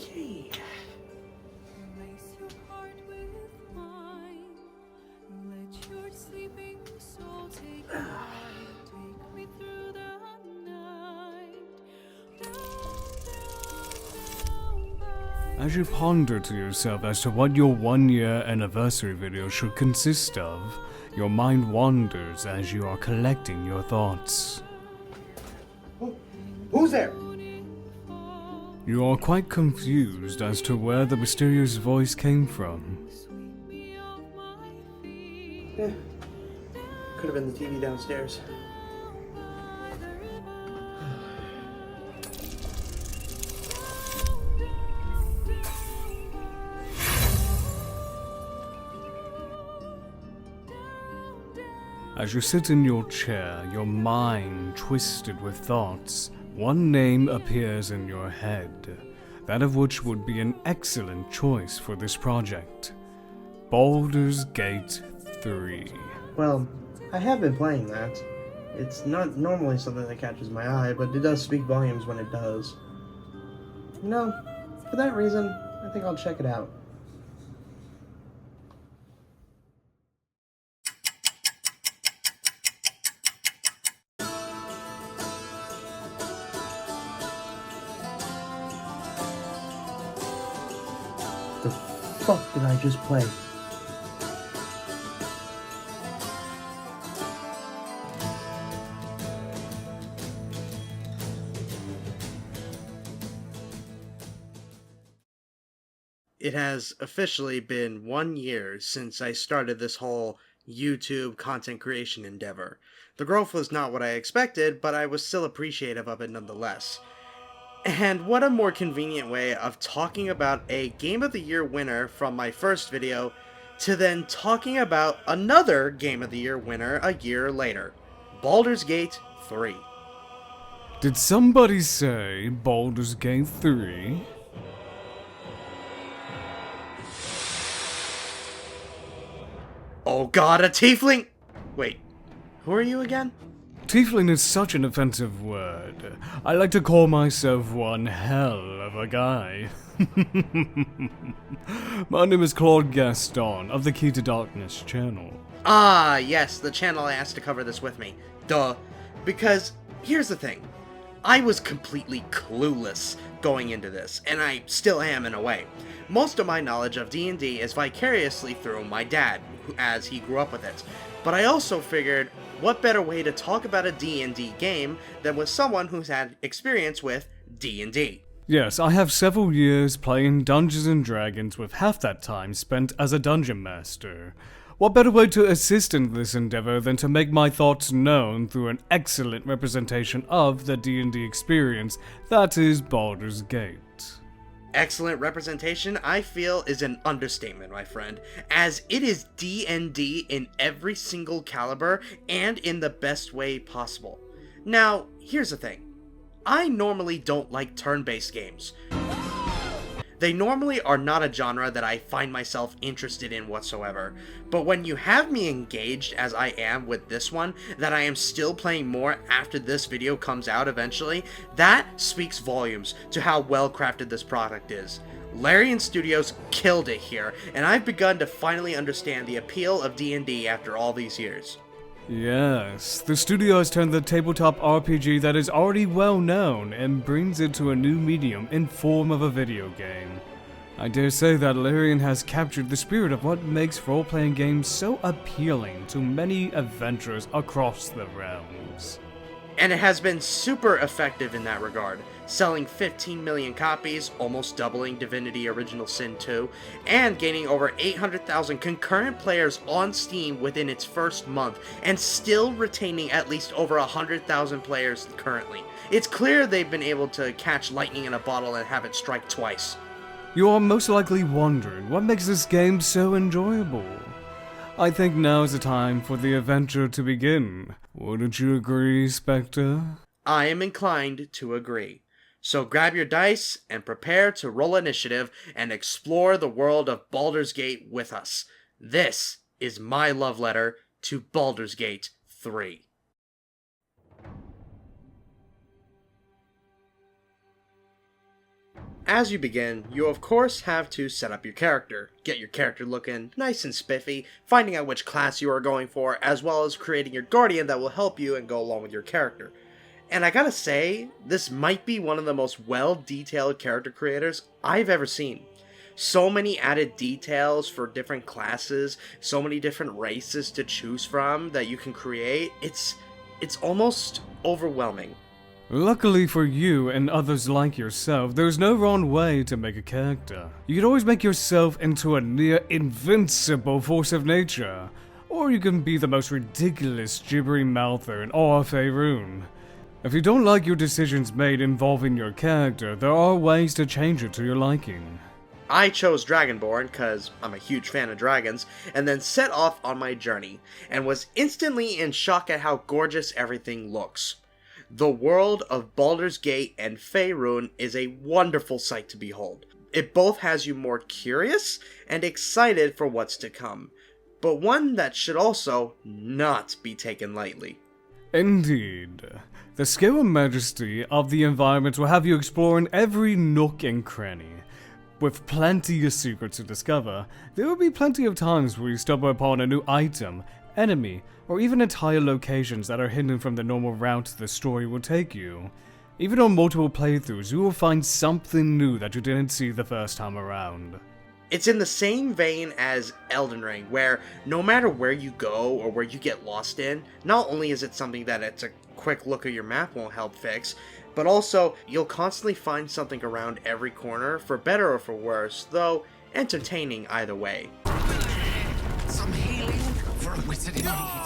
Okay. As you ponder to yourself as to what your 1-year anniversary video should consist of, your mind wanders as you are collecting your thoughts. Who's there? You are quite confused as to where the mysterious voice came from. Could have been the TV downstairs. As you sit in your chair, your mind twisted with thoughts, one name appears in your head, that of which would be an excellent choice for this project. Baldur's Gate 3. Well, I have been playing that. It's not normally something that catches my eye, but it does speak volumes when it does. You know, for that reason, I think I'll check it out. The fuck did I just play? It has officially been 1 year since I started this whole YouTube content creation endeavor. The growth was not what I expected, but I was still appreciative of it nonetheless. And what a more convenient way of talking about a Game of the Year winner from my first video to then talking about another Game of the Year winner a year later. Baldur's Gate 3. Did somebody say Baldur's Gate 3? Oh god, a tiefling! Wait, who are you again? Tiefling is such an offensive word. I like to call myself one hell of a guy. My name is Claude Gaston of the Key to Darkness channel. Ah, yes, the channel asked to cover this with me. Duh. Because, here's the thing. I was completely clueless going into this, and I still am in a way. Most of my knowledge of D&D is vicariously through my dad, as he grew up with it. But I also figured, what better way to talk about a D&D game than with someone who's had experience with D&D? Yes, I have several years playing Dungeons & Dragons with half that time spent as a dungeon master. What better way to assist in this endeavor than to make my thoughts known through an excellent representation of the D&D experience that is Baldur's Gate. Excellent representation, I feel, is an understatement, my friend, as it is D&D in every single caliber and in the best way possible. Now, here's the thing. I normally don't like turn-based games. They normally are not a genre that I find myself interested in whatsoever, but when you have me engaged as I am with this one, that I am still playing more after this video comes out eventually, that speaks volumes to how well crafted this product is. LarianStudios killed it here, and I've begun to finally understand the appeal of D&D after all these years. Yes, the studio has turned the tabletop RPG that is already well known and brings it to a new medium in form of a video game. I dare say that Larian has captured the spirit of what makes role-playing games so appealing to many adventurers across the realms. And it has been super effective in that regard, selling 15 million copies, almost doubling Divinity Original Sin 2, and gaining over 800,000 concurrent players on Steam within its first month, and still retaining at least over 100,000 players currently. It's clear they've been able to catch lightning in a bottle and have it strike twice. You are most likely wondering what makes this game so enjoyable. I think now is the time for the adventure to begin. Wouldn't you agree, Spectre? I am inclined to agree. So grab your dice and prepare to roll initiative and explore the world of Baldur's Gate with us. This is my love letter to Baldur's Gate 3. As you begin, you of course have to set up your character, get your character looking nice and spiffy, finding out which class you are going for, as well as creating your guardian that will help you and go along with your character. And I gotta say, this might be one of the most well-detailed character creators I've ever seen. So many added details for different classes, so many different races to choose from that you can create, it's almost overwhelming. Luckily for you and others like yourself, there's no wrong way to make a character. You can always make yourself into a near invincible force of nature, or you can be the most ridiculous gibbering mouther in all of Faerun. If you don't like your decisions made involving your character, there are ways to change it to your liking. I chose Dragonborn because I'm a huge fan of dragons, and then set off on my journey, and was instantly in shock at how gorgeous everything looks. The world of Baldur's Gate and Faerun is a wonderful sight to behold. It both has you more curious and excited for what's to come, but one that should also not be taken lightly. Indeed. The scale and majesty of the environment will have you exploring every nook and cranny. With plenty of secrets to discover, there will be plenty of times where you stumble upon a new item, enemy, or even entire locations that are hidden from the normal route the story will take you. Even on multiple playthroughs, you will find something new that you didn't see the first time around. It's in the same vein as Elden Ring, where no matter where you go or where you get lost in, not only is it something that it's a quick look at your map won't help fix, but also you'll constantly find something around every corner, for better or for worse, though entertaining either way. Some healing for a wizard in need.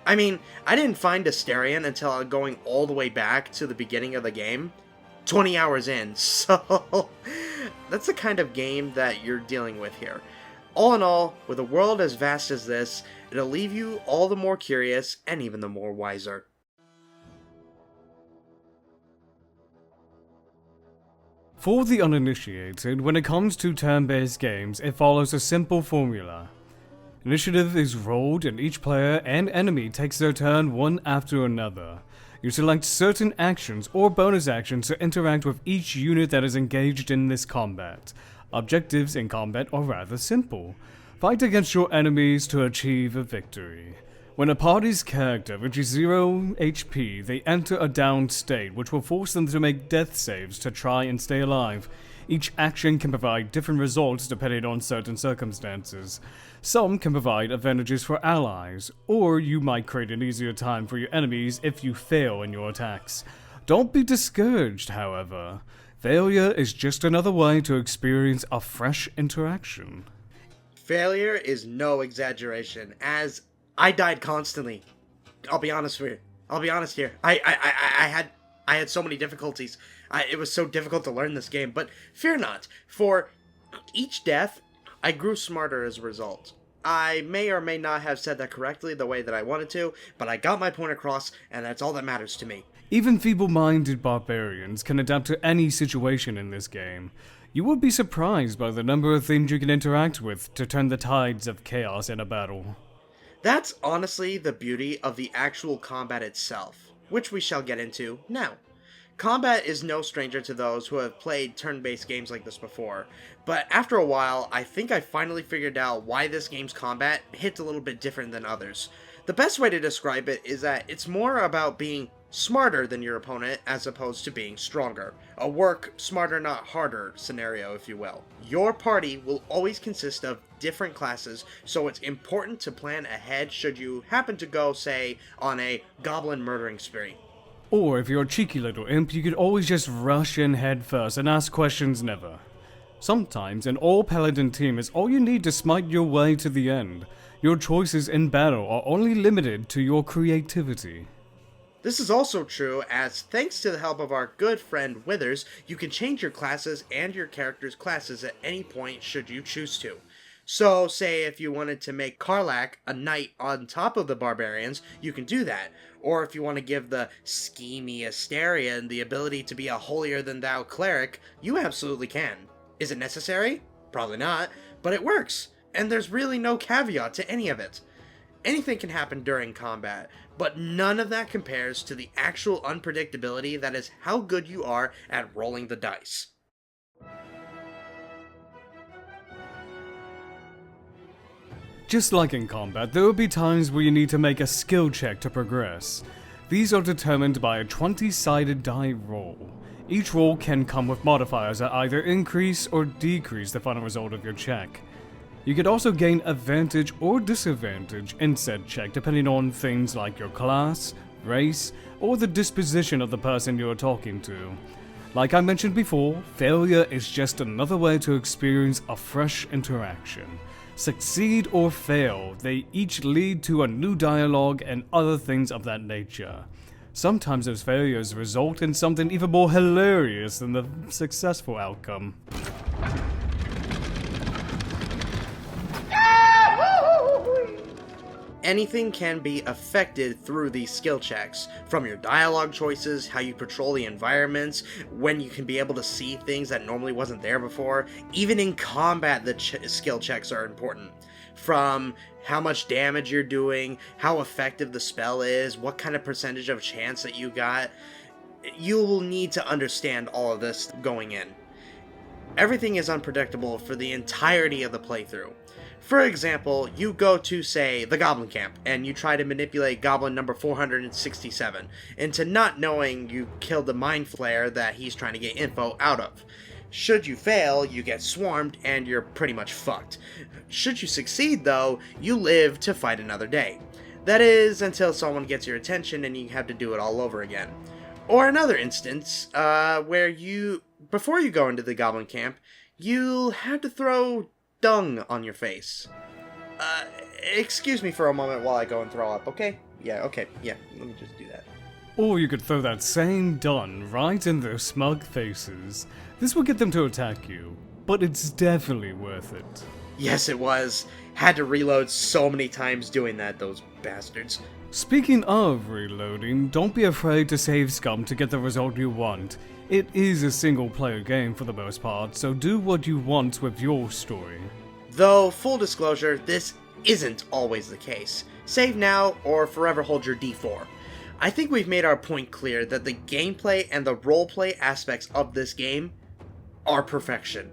I mean, I didn't find Astarion until going all the way back to the beginning of the game, 20 hours in, so that's the kind of game that you're dealing with here. All in all, with a world as vast as this, it'll leave you all the more curious and even the more wiser. For the uninitiated, when it comes to turn-based games, it follows a simple formula. Initiative is rolled and each player and enemy takes their turn one after another. You select certain actions or bonus actions to interact with each unit that is engaged in this combat. Objectives in combat are rather simple. Fight against your enemies to achieve a victory. When a party's character reaches 0 HP, they enter a downed state, which will force them to make death saves to try and stay alive. Each action can provide different results depending on certain circumstances. Some can provide advantages for allies, or you might create an easier time for your enemies if you fail in your attacks. Don't be discouraged, however. Failure is just another way to experience a fresh interaction. Failure is no exaggeration, as I died constantly. I'll be honest with you. I'll be honest here. I had so many difficulties. It was so difficult to learn this game, but fear not. For each death, I grew smarter as a result. I may or may not have said that correctly the way that I wanted to, but I got my point across, and that's all that matters to me. Even feeble-minded barbarians can adapt to any situation in this game. You would be surprised by the number of things you can interact with to turn the tides of chaos in a battle. That's honestly the beauty of the actual combat itself, which we shall get into now. Combat is no stranger to those who have played turn-based games like this before, but after a while, I think I finally figured out why this game's combat hits a little bit different than others. The best way to describe it is that it's more about being smarter than your opponent as opposed to being stronger. A work smarter not harder scenario, if you will. Your party will always consist of different classes, so it's important to plan ahead should you happen to go, say, on a goblin murdering spree. Or if you're a cheeky little imp, you could always just rush in head first and ask questions never. Sometimes an all-paladin team is all you need to smite your way to the end. Your choices in battle are only limited to your creativity. This is also true as, thanks to the help of our good friend Withers, you can change your classes and your character's classes at any point should you choose to. So, say if you wanted to make Karlach a knight on top of the barbarians, you can do that. Or if you want to give the schemy Astarion the ability to be a holier-than-thou cleric, you absolutely can. Is it necessary? Probably not, but it works, and there's really no caveat to any of it. Anything can happen during combat, but none of that compares to the actual unpredictability that is how good you are at rolling the dice. Just like in combat, there will be times where you need to make a skill check to progress. These are determined by a 20-sided die roll. Each roll can come with modifiers that either increase or decrease the final result of your check. You could also gain advantage or disadvantage in said check depending on things like your class, race, or the disposition of the person you are talking to. Like I mentioned before, failure is just another way to experience a fresh interaction. Succeed or fail, they each lead to a new dialogue and other things of that nature. Sometimes those failures result in something even more hilarious than the successful outcome. Anything can be affected through these skill checks, from your dialogue choices, how you patrol the environments, when you can be able to see things that normally wasn't there before. Even in combat, the skill checks are important. From how much damage you're doing, how effective the spell is, what kind of percentage of chance that you got. You will need to understand all of this going in. Everything is unpredictable for the entirety of the playthrough. For example, you go to, say, the Goblin Camp, and you try to manipulate Goblin number 467 into not knowing you killed the Mind Flayer that he's trying to get info out of. Should you fail, you get swarmed, and you're pretty much fucked. Should you succeed, though, you live to fight another day. That is, until someone gets your attention and you have to do it all over again. Or another instance, where before you go into the Goblin Camp, you'll have to throw dung on your face. Excuse me for a moment while I go and throw up, okay? Yeah, let me just do that. Or you could throw that same dung right in their smug faces. This will get them to attack you, but it's definitely worth it. Yes, it was. Had to reload so many times doing that, those bastards. Speaking of reloading, don't be afraid to save scum to get the result you want. It is a single-player game for the most part, so do what you want with your story. Though, full disclosure, this isn't always the case. Save now, or forever hold your D4. I think we've made our point clear that the gameplay and the roleplay aspects of this game are perfection.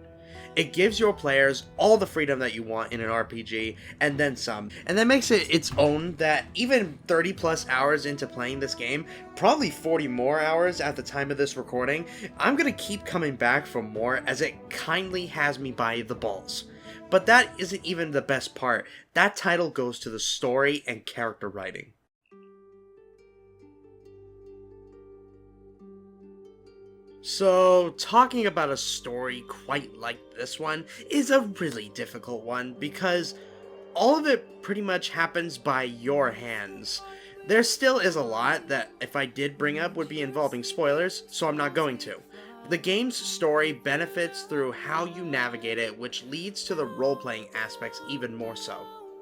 It gives your players all the freedom that you want in an RPG, and then some. And that makes it its own that even 30 plus hours into playing this game, probably 40 more hours at the time of this recording, I'm gonna keep coming back for more as it kindly has me by the balls. But that isn't even the best part. That title goes to the story and character writing. So, talking about a story quite like this one is a really difficult one because all of it pretty much happens by your hands. There still is a lot that if I did bring up would be involving spoilers, so I'm not going to. The game's story benefits through how you navigate it, which leads to the role-playing aspects even more so.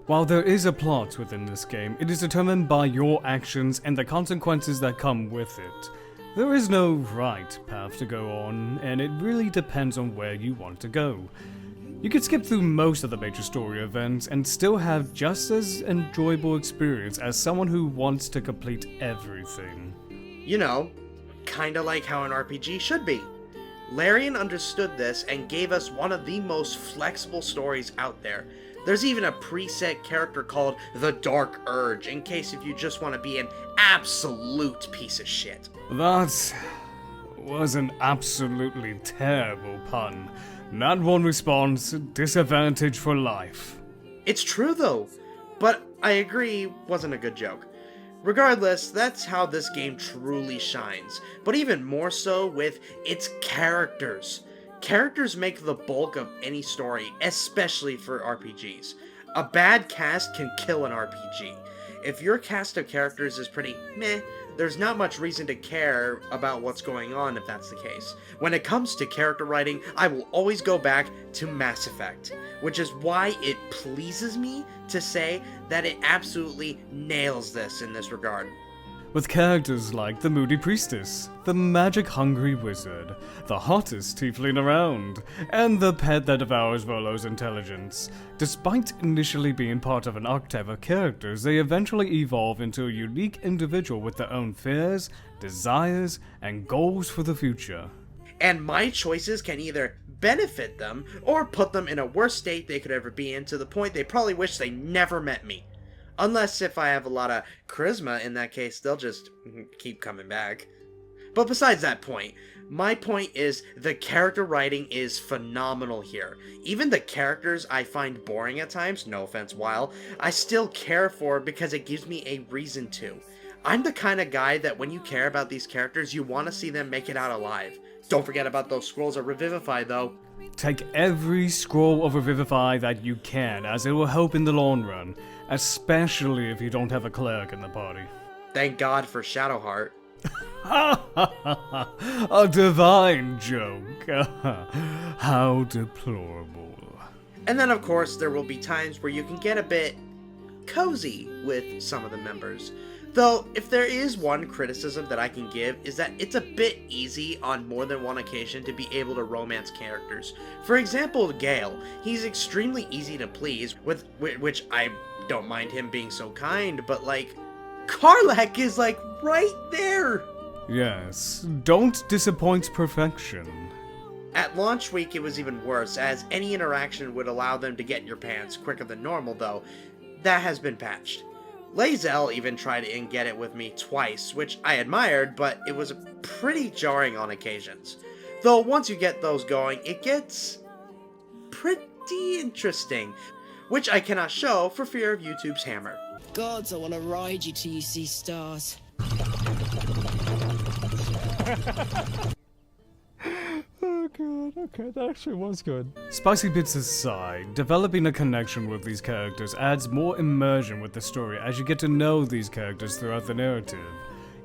While there is a plot within this game, it is determined by your actions and the consequences that come with it. There is no right path to go on, and it really depends on where you want to go. You could skip through most of the major story events and still have just as enjoyable experience as someone who wants to complete everything. You know, kinda like how an RPG should be. Larian understood this and gave us one of the most flexible stories out there. There's even a preset character called the Dark Urge, in case if you just want to be an absolute piece of shit. That was an absolutely terrible pun. Not one response, disadvantage for life. It's true though, but I agree, wasn't a good joke. Regardless, that's how this game truly shines, but even more so with its characters. Characters make the bulk of any story, especially for RPGs. A bad cast can kill an RPG. If your cast of characters is pretty meh, there's not much reason to care about what's going on if that's the case. When it comes to character writing, I will always go back to Mass Effect, which is why it pleases me to say that it absolutely nails this in this regard. with characters like the Moody Priestess, the magic-hungry wizard, the hottest tiefling around, and the pet that devours Volo's intelligence. Despite initially being part of an archetype of characters, they eventually evolve into a unique individual with their own fears, desires, and goals for the future. And my choices can either benefit them or put them in a worse state they could ever be in, to the point they probably wish they never met me. Unless if I have a lot of charisma, in that case they'll just keep coming back. But besides that point, my point is the character writing is phenomenal here. Even the characters I find boring at times, no offense Weil, I still care for because it gives me a reason to. I'm the kind of guy that when you care about these characters, you want to see them make it out alive. Don't forget about those scrolls of Revivify though. Take every scroll of Revivify that you can, as it will help in the long run, especially if you don't have a cleric in the party. Thank God for Shadowheart. A divine joke. How deplorable. And then of course there will be times where you can get a bit cozy with some of the members. Though, if there is one criticism that I can give, is that it's a bit easy on more than one occasion to be able to romance characters. For example, Gale, he's extremely easy to please, with which I don't mind him being so kind, but like, Karlach is like right there! Yes, don't disappoint perfection. At launch week it was even worse, as any interaction would allow them to get in your pants quicker than normal though. That has been patched. Lae'zel even tried to get it with me twice, which I admired, but it was pretty jarring on occasions. Though once you get those going, it gets pretty interesting, which I cannot show for fear of YouTube's hammer. Gods, I want to ride you till you see stars. Oh god, okay, that actually was good. Spicy bits aside, developing a connection with these characters adds more immersion with the story as you get to know these characters throughout the narrative.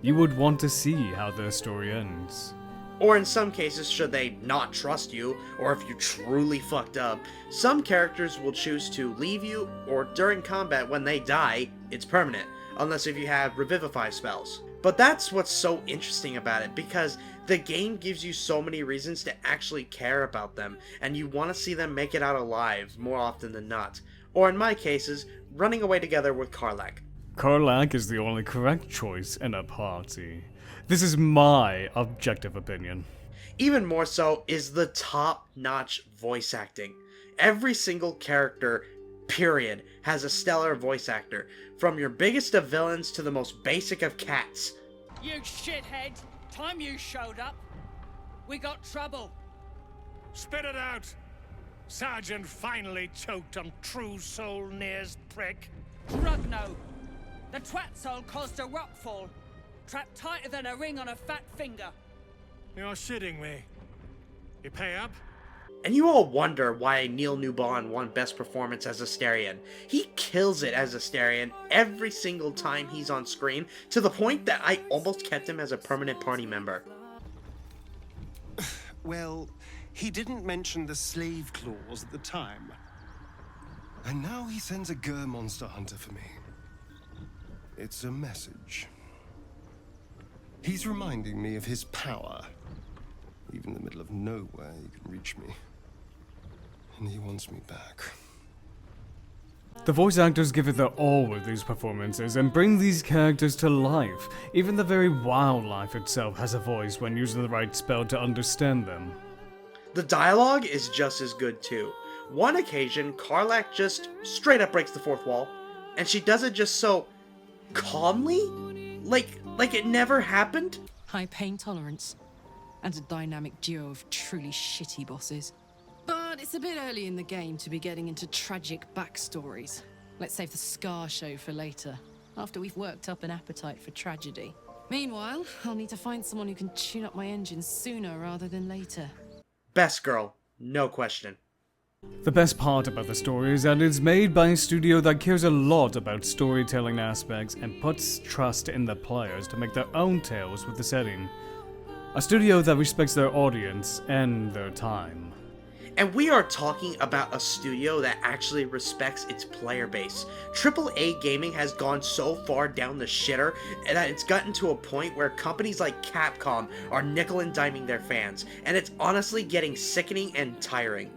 You would want to see how their story ends. Or in some cases, should they not trust you, or if you truly fucked up, some characters will choose to leave you, or during combat when they die, it's permanent, unless if you have Revivify spells. But that's what's so interesting about it, because the game gives you so many reasons to actually care about them, and you want to see them make it out alive more often than not. Or in my cases, running away together with Karlach. Karlach is the only correct choice in a party. This is my objective opinion. Even more so is the top-notch voice acting. Every single character, period, has a stellar voice actor, from your biggest of villains to the most basic of cats. You shithead! Time you showed up, we got trouble. Spit it out! Sergeant finally choked on True Soul Near's prick. Rugno! The twat soul caused a rockfall, trapped tighter than a ring on a fat finger. You're shitting me. You pay up? And you all wonder why Neil Newbon won Best Performance as Astarion. He kills it as Astarion every single time he's on screen, to the point that I almost kept him as a permanent party member. Well, he didn't mention the slave clause at the time. And now he sends a Gur monster hunter for me. It's a message. He's reminding me of his power. Even in the middle of nowhere, you can reach me. And he wants me back. The voice actors give it their all with these performances and bring these characters to life. Even the very wildlife itself has a voice when using the right spell to understand them. The dialogue is just as good too. One occasion, Karlach just straight up breaks the fourth wall, and she does it just so calmly? Like it never happened? High pain tolerance, and a dynamic duo of truly shitty bosses. But it's a bit early in the game to be getting into tragic backstories. Let's save the Scar show for later, after we've worked up an appetite for tragedy. Meanwhile, I'll need to find someone who can tune up my engine sooner rather than later. Best girl, no question. The best part about the story is that it's made by a studio that cares a lot about storytelling aspects and puts trust in the players to make their own tales with the setting. A studio that respects their audience and their time. And we are talking about a studio that actually respects its player base. AAA gaming has gone so far down the shitter that it's gotten to a point where companies like Capcom are nickel and diming their fans, and it's honestly getting sickening and tiring.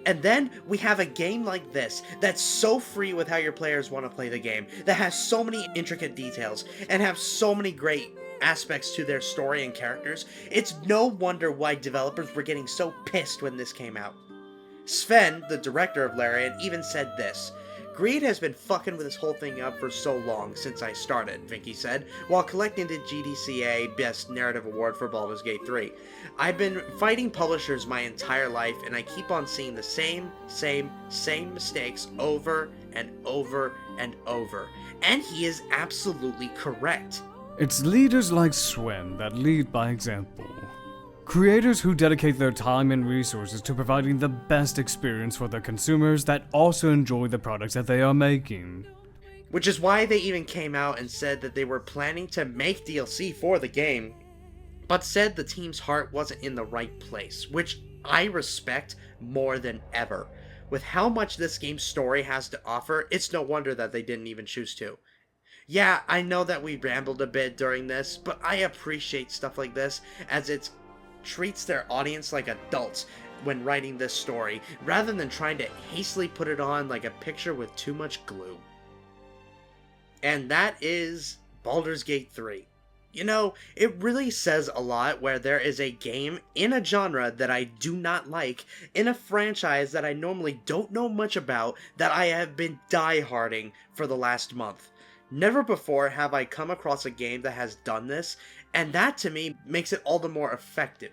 And then we have a game like this that's so free with how your players want to play the game, that has so many intricate details, and have so many great aspects to their story and characters. It's no wonder why developers were getting so pissed when this came out. Sven, the director of Larian, even said this: "Greed has been fucking with this whole thing up for so long since I started," Vinky said, while collecting the GDCA Best Narrative Award for Baldur's Gate 3. "I've been fighting publishers my entire life, and I keep on seeing the same mistakes over and over and over." And he is absolutely correct. It's leaders like Swen that lead by example. Creators who dedicate their time and resources to providing the best experience for their consumers that also enjoy the products that they are making. Which is why they even came out and said that they were planning to make DLC for the game, but said the team's heart wasn't in the right place, which I respect more than ever. With how much this game's story has to offer, it's no wonder that they didn't even choose to. Yeah, I know that we rambled a bit during this, but I appreciate stuff like this, as it treats their audience like adults when writing this story, rather than trying to hastily put it on like a picture with too much glue. And that is Baldur's Gate 3. You know, it really says a lot where there is a game in a genre that I do not like, in a franchise that I normally don't know much about, that I have been die-harding for the last month. Never before have I come across a game that has done this, and that to me makes it all the more effective.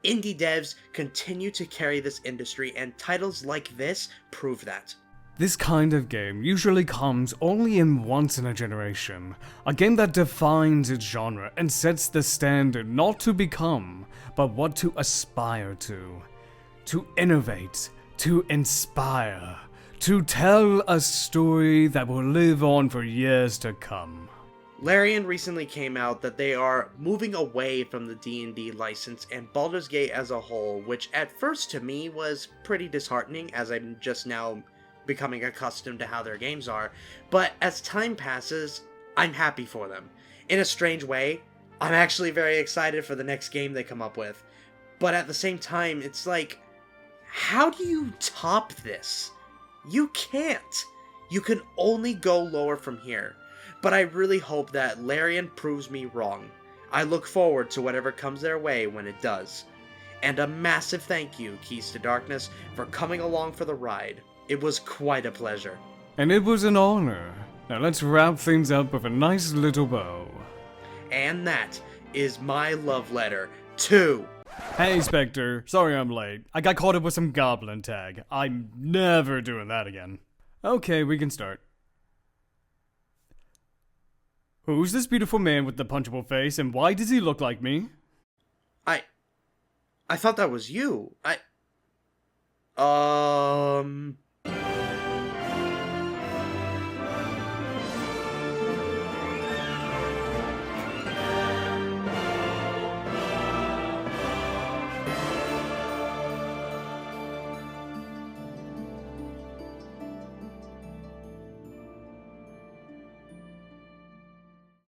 Indie devs continue to carry this industry, and titles like this prove that. This kind of game usually comes only in once in a generation. A game that defines its genre and sets the standard not to become, but what to aspire to. To innovate, to inspire, to tell a story that will live on for years to come. Larian recently came out that they are moving away from the D&D license and Baldur's Gate as a whole, which at first to me was pretty disheartening, as I'm just now becoming accustomed to how their games are, but as time passes, I'm happy for them. In a strange way, I'm actually very excited for the next game they come up with. But at the same time, it's like, how do you top this? You can't. You can only go lower from here. But I really hope that Larian proves me wrong. I look forward to whatever comes their way when it does. And a massive thank you, Keys to Darkness, for coming along for the ride. It was quite a pleasure. And it was an honor. Now let's wrap things up with a nice little bow. And that is my love letter to... Hey Spectre, sorry I'm late. I got caught up with some goblin tag. I'm never doing that again. Okay, we can start. Who's this beautiful man with the punchable face, and why does he look like me? I thought that was you.